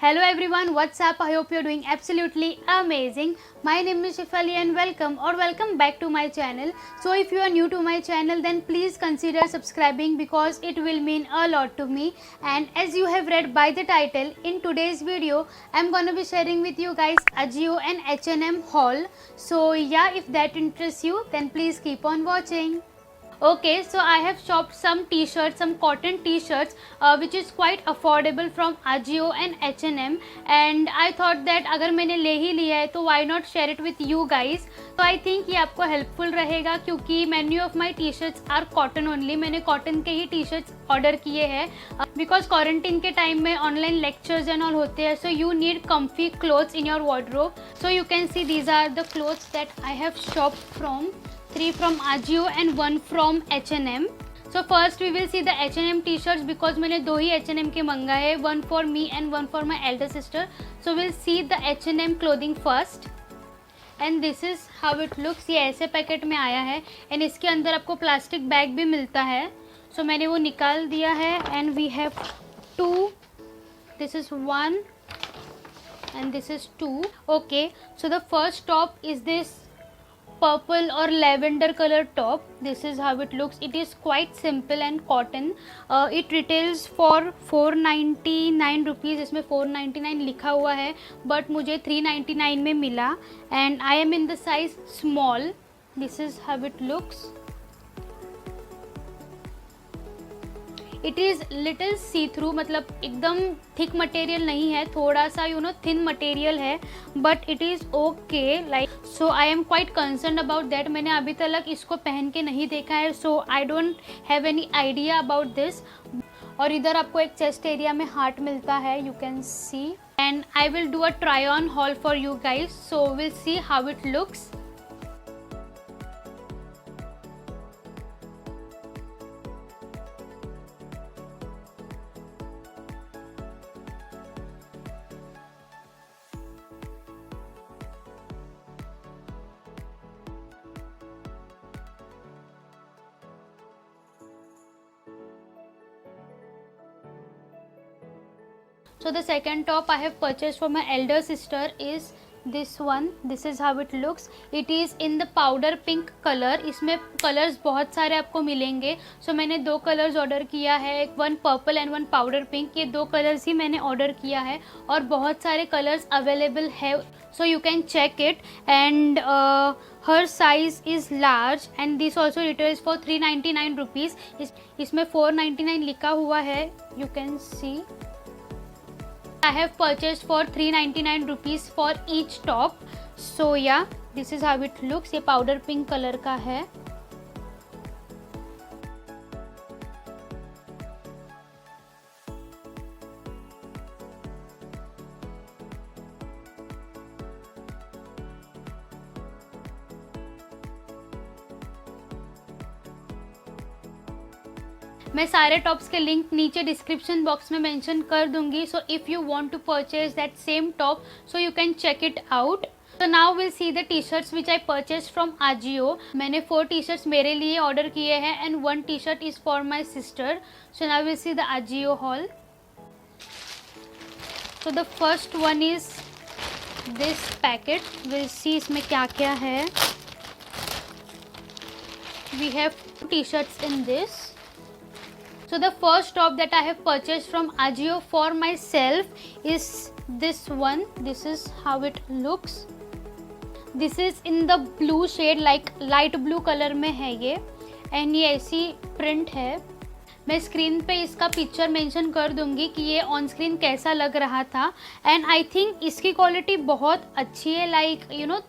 Hello everyone, what's up? I hope you're doing absolutely amazing. My name is Shifali and welcome back to my channel. So if you are new to my channel, then please consider subscribing because it will mean a lot to me. And as you have read by the title, in today's video I'm gonna be sharing with you guys Ajio and H&M haul. So yeah, if that interests you, then please keep on watching. Okay, so I have shopped some t-shirts, some cotton t-shirts which is quite affordable from Ajio and H&M, and I thought that अगर मैंने ले ही लिया है तो why not share it with you guys. तो I think ये आपको helpful रहेगा क्योंकि many of my t-shirts are cotton only. मैंने cotton के ही t-shirts ऑर्डर किए हैं because quarantine के टाइम में online lectures and all होते हैं, so you need comfy clothes in your wardrobe. So you can see these are the clothes that I have shopped from. 3 from Ajio and 1 from H&M. So first we will see the H&M t-shirts because मैंने 2 ही H&M के मंगाए हैं, 1 for me and 1 for my elder sister. So we'll see the H&M clothing first. And this is how it looks. ये ऐसे packet में आया है and इसके अंदर आपको प्लास्टिक बैग भी मिलता है. So मैंने वो निकाल दिया है and we have 2. This is 1 and this is 2. Okay, so the first top is this purple or lavender color top. This is how it looks. It is quite simple and cotton. It retails for 499 rupees. इसमें 499 लिखा हुआ है but मुझे 399 में मिला and I am in the size small. This is how it looks. It is little see through, मतलब एकदम thick material नहीं है, थोड़ा सा थिन मटेरियल है but it is okay. Like so I am quite concern about that. मैंने अभी तक इसको पहन के नहीं देखा है, so I don't have any idea about this. और इधर आपको एक चेस्ट एरिया में हार्ट मिलता है, you can C. And I will do a try on hall for you guys, so will see how it looks. So the second top I have purchased for my elder sister is this one. This is how it looks. It is in the powder pink color. इसमें colours बहुत सारे आपको मिलेंगे. So मैंने 2 colours order किया है, एक 1 purple and 1 powder pink. ये 2 कलर्स ही मैंने ऑर्डर किया है और बहुत सारे कलर्स अवेलेबल है. So you can check it and her size is large and this also retails for 399 rupees. इसमें 499 लिखा हुआ है, you can see. I have purchased for 399 rupees for each top. So yeah, this is how it looks. ये powder pink color का है. मैं सारे tops के लिंक नीचे डिस्क्रिप्शन बॉक्स में मेंशन कर दूंगी. So if you want to purchase that same top so you can check it out. So now we'll see the t-shirts which I purchased from Ajio. मैंने 4 t-shirts मेरे लिए order किए हैं and 1 t-shirt is for my sister. So now we'll see the Ajio haul. So the first one is this packet. We'll see इसमें क्या क्या है. We have 2 t-shirts in this. So the first top that I have purchased from Ajio for myself is this one. This is how it looks. This is in the blue shade, like light blue color में है ये and ये ऐसी print है. मैं screen पे इसका picture mention कर दूंगी कि ये ऑन स्क्रीन कैसा लग रहा था. एंड आई थिंक इसकी क्वालिटी बहुत अच्छी है, लाइक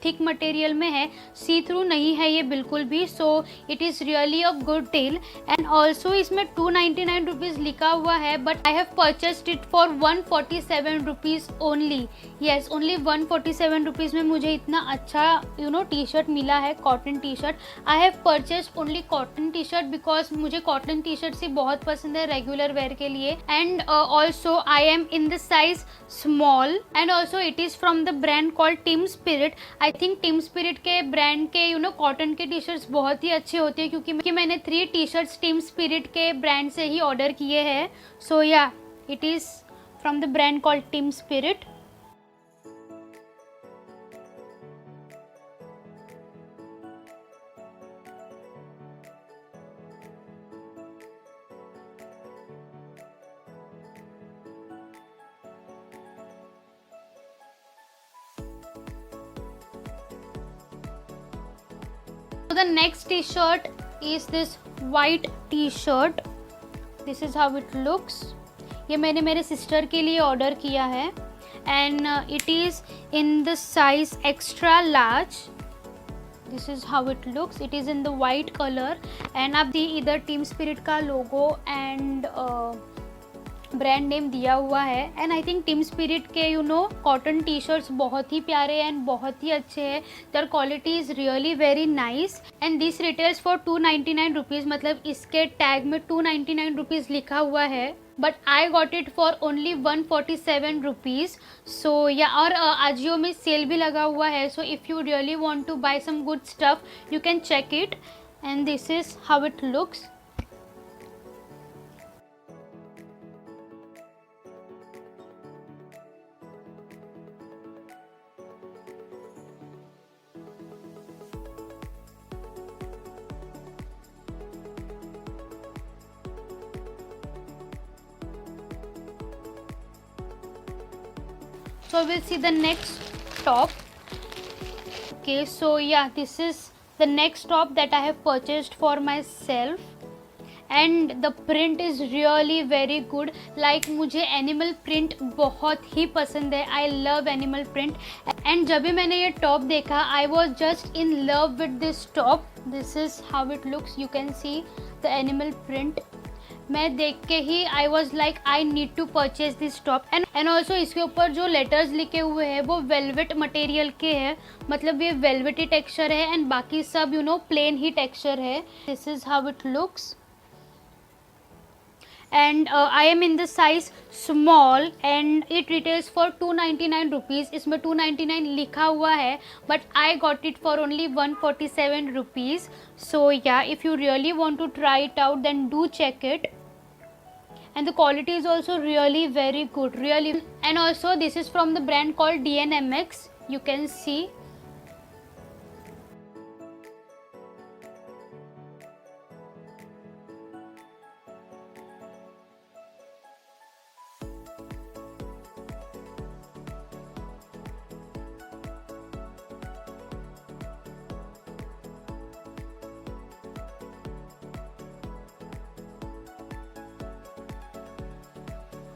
थिक मटेरियल में है, सी थ्रू नहीं है ये बिल्कुल भी. So it is really a good deal. And also इसमें 299 रुपीज़ लिखा हुआ है but I have purchased it for 147 rupees only. Yes, only 147 rupees में मुझे इतना अच्छा टी शर्ट मिला है, cotton T shirt. I have purchased only cotton T shirt because मुझे कॉटन टी शर्ट से बहुत पसंद है रेगुलर वेयर के लिए. And also I am in the size small and also it is from the brand called team spirit. I think team spirit के brand के cotton के टी शर्ट्स बहुत ही अच्छे होते हैं क्योंकि मैंने 3 टी शर्ट्स टीम स्पिरिट के ब्रांड से ही ऑर्डर किए हैं. सो या, it is from the brand called Team Spirit. So the next t-shirt is this white t-shirt. This is how it looks. ये मैंने मेरे सिस्टर के लिए ऑर्डर किया है and it is in the size extra large. This is how it looks. It is in the white colour and आप दी इधर team spirit का लोगो एंड ब्रांड नेम दिया हुआ है. And I think team spirit के cotton T shirts बहुत ही प्यारे एंड बहुत ही अच्छे हैं. Their quality is really very nice and this retails for 299 rupees. मतलब इसके टैग में 299 रुपीज़ लिखा हुआ है but I got it for only 147 rupees. So yeah और आजियो में सेल भी लगा हुआ है. So if you really want to buy some good stuff you can check it and this is how it looks. So we'll see the next top. Okay, so yeah, this is the next top that I have purchased for myself and the print is really very good. Like मुझे animal print बहुत ही पसंद है. I love animal print and जब भी मैंने ये top देखा I was just in love with this top. This is how it looks. You can see the animal print. मैं देख के ही I was like I need to purchase this top and also इसके ऊपर जो letters लिखे हुए हैं वो वेलवेट मटेरियल के हैं. मतलब ये वेलवेटी टेक्सचर है एंड बाकी सब प्लेन ही टेक्सचर है. This is how it looks and I am in the size small and it retails for 299 rupees. इसमें 299 लिखा हुआ है but I got it for only 147 rupees. So yeah if you really want to try it out then do check it. And the quality is also really very good, really. And also this is from the brand called DNMX. You can see.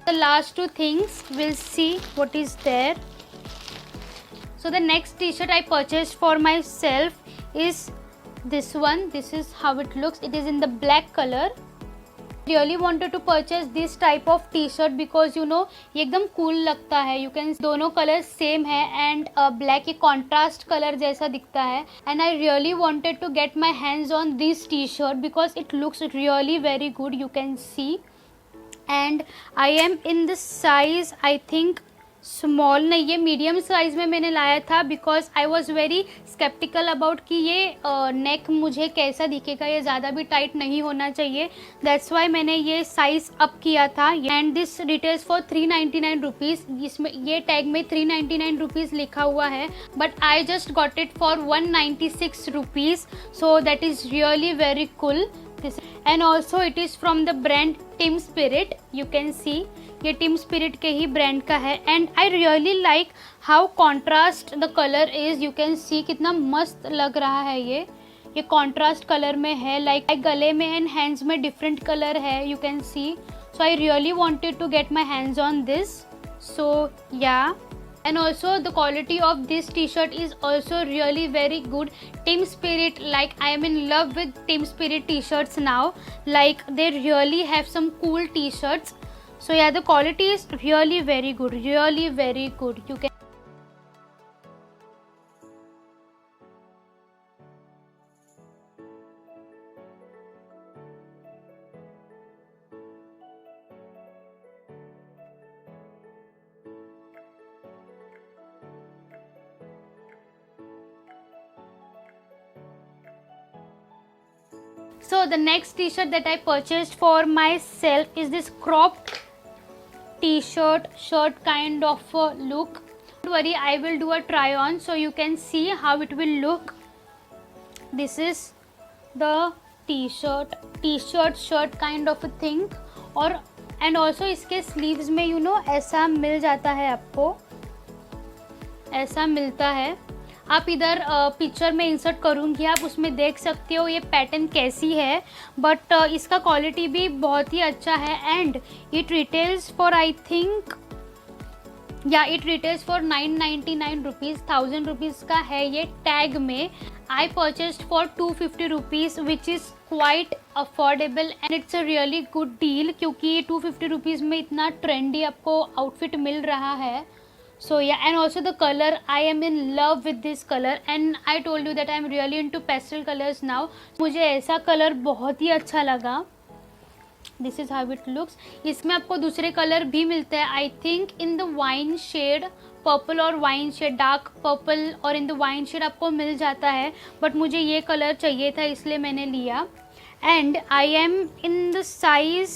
The last two things, we'll see what is there. So the next t-shirt I purchased for myself is this one. This is how it looks. It is in the black color. Really wanted to purchase this type of t-shirt because ये एकदम cool लगता है. You can दोनों colors same है and black ये contrast color जैसा दिखता है. And I really wanted to get my hands on this t-shirt because it looks really very good. You can see. And I am in the size I think small नहीं, ये medium size में मैंने लाया था because I was very sceptical about कि ये नेक मुझे कैसा दिखेगा. ये ज़्यादा भी टाइट नहीं होना चाहिए. दैट्स वाई मैंने ये साइज़ अप किया था. And this retails for 399 rupees. इसमें ये टैग में 399 रुपीज़ लिखा हुआ है but I just got it for 196 rupees. So that is really very cool. And also it is from the brand team spirit. You can सी ये team spirit के ही brand का है and I really like how contrast the colour is. You can सी कितना मस्त लग रहा है. ये कॉन्ट्रास्ट कलर में है. लाइक गले में एंड हैंड्स में डिफरेंट कलर है. You can see. So I really wanted to get my hands on this. So yeah. And also the quality of this t-shirt is also really very good. Team Spirit, like I am in love with Team Spirit t-shirts now. Like they really have some cool t-shirts. So yeah, the quality is really very good, really very good. You can So the next t-shirt that I purchased for myself is this cropped t-shirt shirt kind of a look. Don't worry, I will do a try on so you can see how it will look. This is the t-shirt shirt kind of a thing. और and also इसके sleeves में you know ऐसा मिल जाता है, आपको ऐसा मिलता है. आप इधर पिक्चर में इंसर्ट करूँगी, आप उसमें देख सकते हो ये पैटर्न कैसी है. बट इसका क्वालिटी भी बहुत ही अच्छा है. And it retails for I think it retails for 999 rupees. 1000 rupees का है ये टैग में. I purchased for 250 rupees which is quite affordable and it's a really good deal, क्योंकि 250 रुपीज़ में इतना ट्रेंडी आपको आउटफिट मिल रहा है. So yeah, and also the color, I am in love with this color and I told you that I am really into pastel colors now. मुझे ऐसा colour बहुत ही अच्छा लगा. This is how it looks. इसमें आपको दूसरे colour भी मिलते हैं, I think in the wine shade, purple और वाइन शेड, डार्क पर्पल और इन द वाइन शेड आपको मिल जाता है. बट मुझे ये कलर चाहिए था इसलिए मैंने लिया. And I am in the size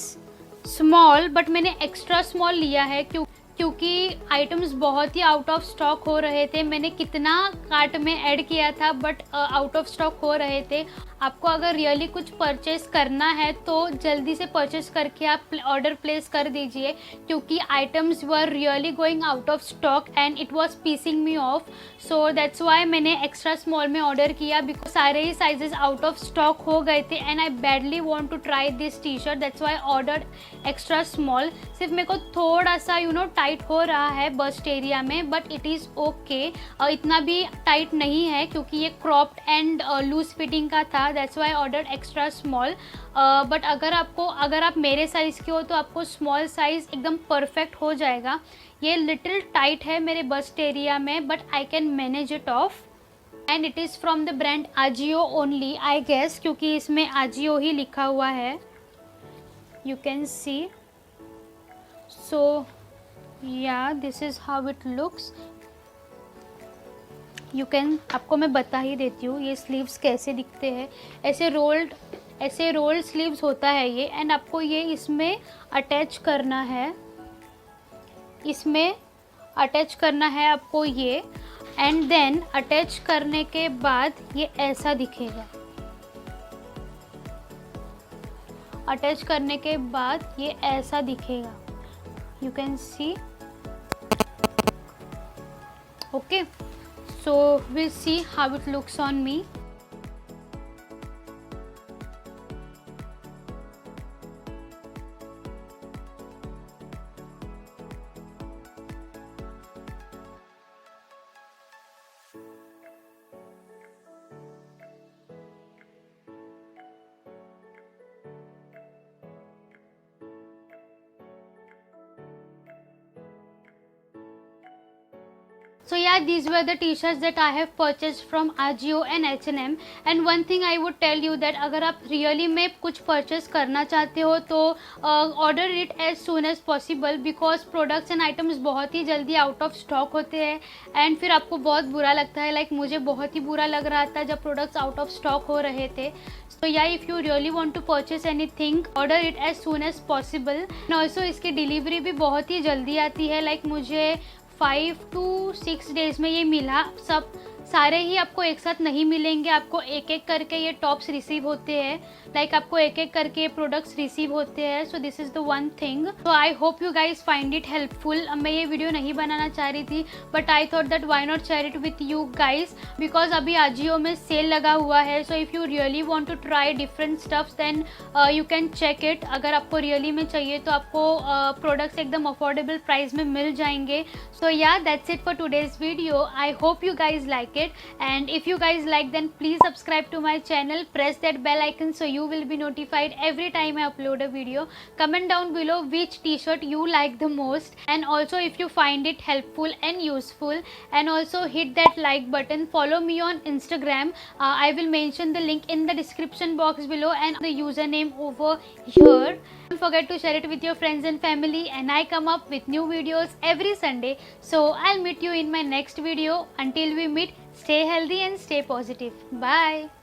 small, but मैंने एक्स्ट्रा स्मॉल लिया है क्योंकि आइटम्स बहुत ही आउट ऑफ स्टॉक हो रहे थे. मैंने कितना कार्ट में ऐड किया था बट आउट ऑफ स्टॉक हो रहे थे. आपको अगर रियली कुछ परचेस करना है तो जल्दी से परचेस करके आप ऑर्डर प्लेस कर दीजिए, क्योंकि items were really going out of stock and it was pissing me off. So that's why मैंने एक्स्ट्रा स्मॉल में ऑर्डर किया, बिकॉज सारे ही साइजेस आउट ऑफ स्टॉक हो गए थे and I badly want to try this T shirt. That's why ordered extra small. सिर्फ मेरे को थोड़ा सा यू नो टाइट हो रहा है बस्ट एरिया में, बट इट इज़ ओके. इतना भी टाइट नहीं है क्योंकि ये क्रॉप्ड एंड लूज फिटिंग का था. That's why ordered extra small. But अगर आप मेरे साइज़ के हो तो आपको स्मॉल साइज़ एकदम परफेक्ट हो जाएगा. ये लिटिल टाइट है मेरे बस्ट एरिया में, but I can manage it off. And it is from the brand Ajio only, I guess, क्योंकि इसमें आजियो ही लिखा हुआ है. You can see. So yeah this is how it looks. You can, आपको मैं बता ही देती हूँ ये स्लीव्स कैसे दिखते हैं. ऐसे रोल्ड स्लीव्स होता है ये. एंड आपको ये इसमें अटैच करना है, आपको ये. एंड देन अटैच करने के बाद ये ऐसा दिखेगा. अटैच करने के बाद ये ऐसा दिखेगा. You can C. Okay, so we'll see how it looks on me. So yeah, these were the t-shirts that I have purchased from Ajio and H&M. And one thing I would tell you that अगर आप really में कुछ purchase करना चाहते हो तो order it as soon as possible, because products and items बहुत ही जल्दी out of stock होते हैं. And फिर आपको बहुत बुरा लगता है, like मुझे बहुत ही बुरा लग रहा था जब products out of stock हो रहे थे. So yeah, if you really want to purchase anything, order it as soon as possible. And also इसकी delivery भी बहुत ही जल्दी आती है. like मुझे 5 to 6 डेज़ में ये मिला. सब सारे ही आपको एक साथ नहीं मिलेंगे, आपको एक एक करके ये टॉप्स रिसीव होते हैं. लाइक आपको एक एक करके ये प्रोडक्ट्स रिसीव होते हैं. So this is the one thing. So I hope you guys find it helpful. मैं ये वीडियो नहीं बनाना चाह रही थी, but I thought that why not share it with you guys, because अभी आजियो में सेल लगा हुआ है. So if you really want to try different stuffs then you can check it. अगर आपको रियली में चाहिए तो आपको प्रोडक्ट्स एकदम अफोर्डेबल प्राइस में मिल जाएंगे. सो या that's it for today's video. I hope you guys like it, and if you guys like, then please subscribe to my channel, press that bell icon so you will be notified every time I upload a video. Comment down below which t-shirt you like the most, and also if you find it helpful and useful, and also hit that like button. Follow me on Instagram. I will mention the link in the description box below and the username over here. Don't forget to share it with your friends and family, and I come up with new videos every Sunday. So I'll meet you in my next video. Until we meet, stay healthy and stay positive. Bye.